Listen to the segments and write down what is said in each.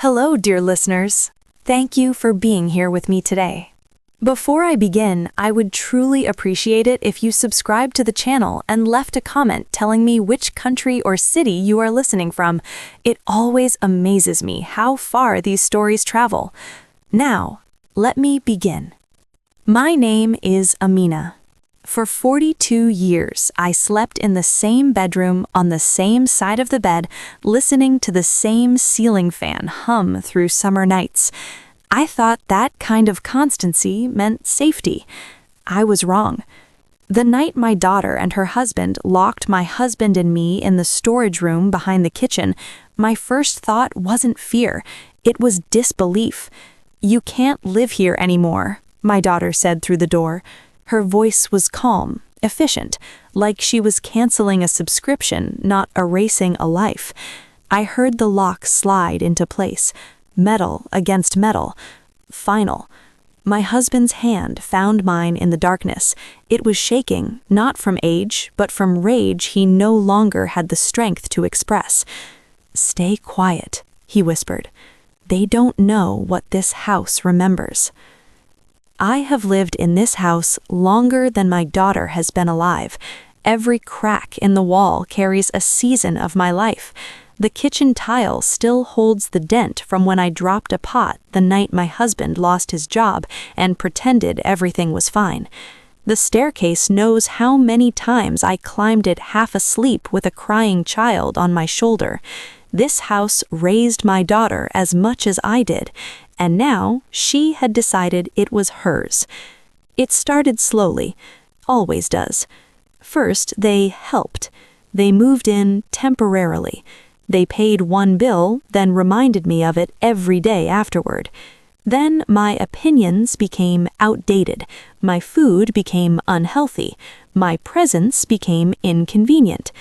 Hello, dear listeners. Thank you for being here with me today. Before I begin, I would truly appreciate it if you subscribed to the channel and left a comment telling me which country or city you are listening from. It always amazes me how far these stories travel. Now, let me begin. My name is Amina. For 42 years, I slept in the same bedroom on the same side of the bed, listening to the same ceiling fan hum through summer nights. I thought that kind of constancy meant safety. I was wrong. The night my daughter and her husband locked my husband and me in the storage room behind the kitchen, my first thought wasn't fear. It was disbelief. "You can't live here anymore," my daughter said through the door. Her voice was calm, efficient, like she was canceling a subscription, not erasing a life. I heard the lock slide into place, metal against metal. Final. My husband's hand found mine in the darkness. It was shaking, not from age, but from rage he no longer had the strength to express. "Stay quiet," he whispered. "They don't know what this house remembers." I have lived in this house longer than my daughter has been alive. Every crack in the wall carries a season of my life. The kitchen tile still holds the dent from when I dropped a pot the night my husband lost his job and pretended everything was fine. The staircase knows how many times I climbed it half asleep with a crying child on my shoulder. This house raised my daughter as much as I did, and now she had decided it was hers. It started slowly, always does. First, they helped. They moved in temporarily. They paid one bill, then reminded me of it every day afterward. Then my opinions became outdated. My food became unhealthy. My presence became inconvenient.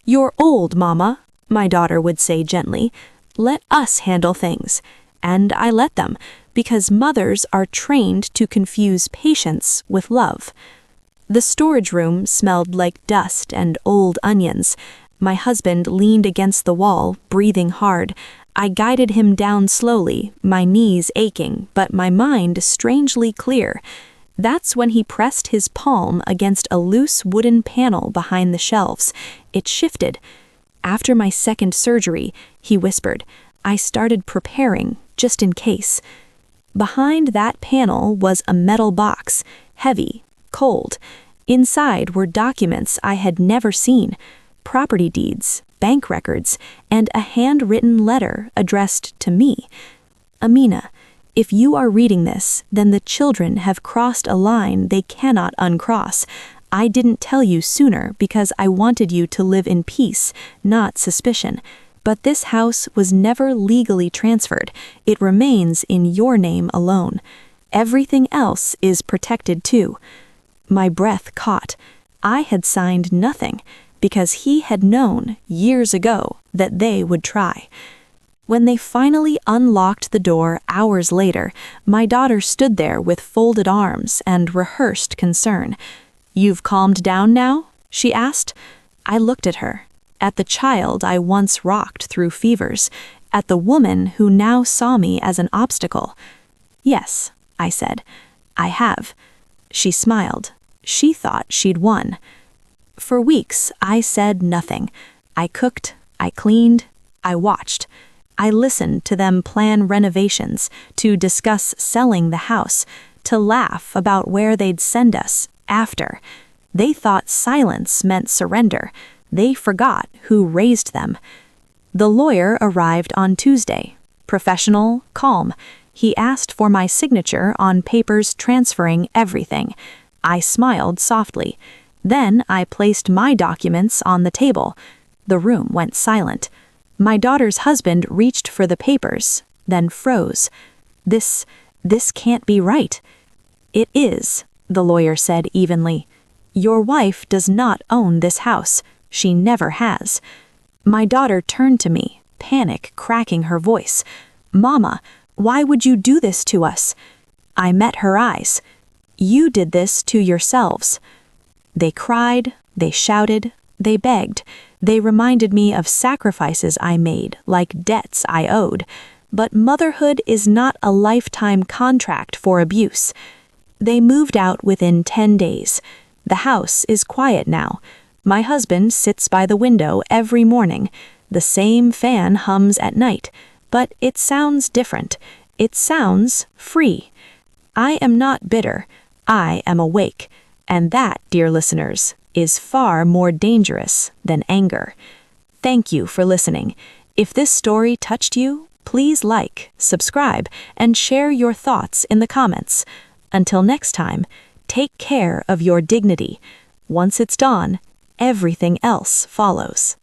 "You're old, Mama," my daughter would say gently. "Let us handle things." And I let them, because mothers are trained to confuse patience with love. The storage room smelled like dust and old onions. My husband leaned against the wall, breathing hard. I guided him down slowly, my knees aching, but my mind strangely clear. That's when he pressed his palm against a loose wooden panel behind the shelves. It shifted. "After my second surgery," he whispered, "I started preparing, just in case." Behind that panel was a metal box, heavy, cold. Inside were documents I had never seen, property deeds, bank records, and a handwritten letter addressed to me. "Amina, if you are reading this, then the children have crossed a line they cannot uncross. I didn't tell you sooner because I wanted you to live in peace, not suspicion. But this house was never legally transferred. It remains in your name alone. Everything else is protected too." My breath caught. I had signed nothing, because he had known years ago that they would try. When they finally unlocked the door hours later, my daughter stood there with folded arms and rehearsed concern. "You've calmed down now?" she asked. I looked at her. At the child I once rocked through fevers, at the woman who now saw me as an obstacle. "Yes," I said, "I have." She smiled. She thought she'd won. For weeks, I said nothing. I cooked, I cleaned, I watched. I listened to them plan renovations, to discuss selling the house, to laugh about where they'd send us after. They thought silence meant surrender. They forgot who raised them. The lawyer arrived on Tuesday. Professional, calm. He asked for my signature on papers transferring everything. I smiled softly. Then I placed my documents on the table. The room went silent. My daughter's husband reached for the papers, then froze. This can't be right." "It is," the lawyer said evenly. "Your wife does not own this house. She never has." My daughter turned to me, panic cracking her voice. "Mama, why would you do this to us?" I met her eyes. "You did this to yourselves." They cried, they shouted, they begged. They reminded me of sacrifices I made, like debts I owed. but motherhood is not a lifetime contract for abuse. They moved out within 10 days. The house is quiet now. My husband sits by the window every morning. The same fan hums at night, but it sounds different. It sounds free. I am not bitter. I am awake. And that, dear listeners, is far more dangerous than anger. Thank you for listening. If this story touched you, please like, subscribe, and share your thoughts in the comments. Until next time, take care of your dignity. Once it's dawn, everything else follows.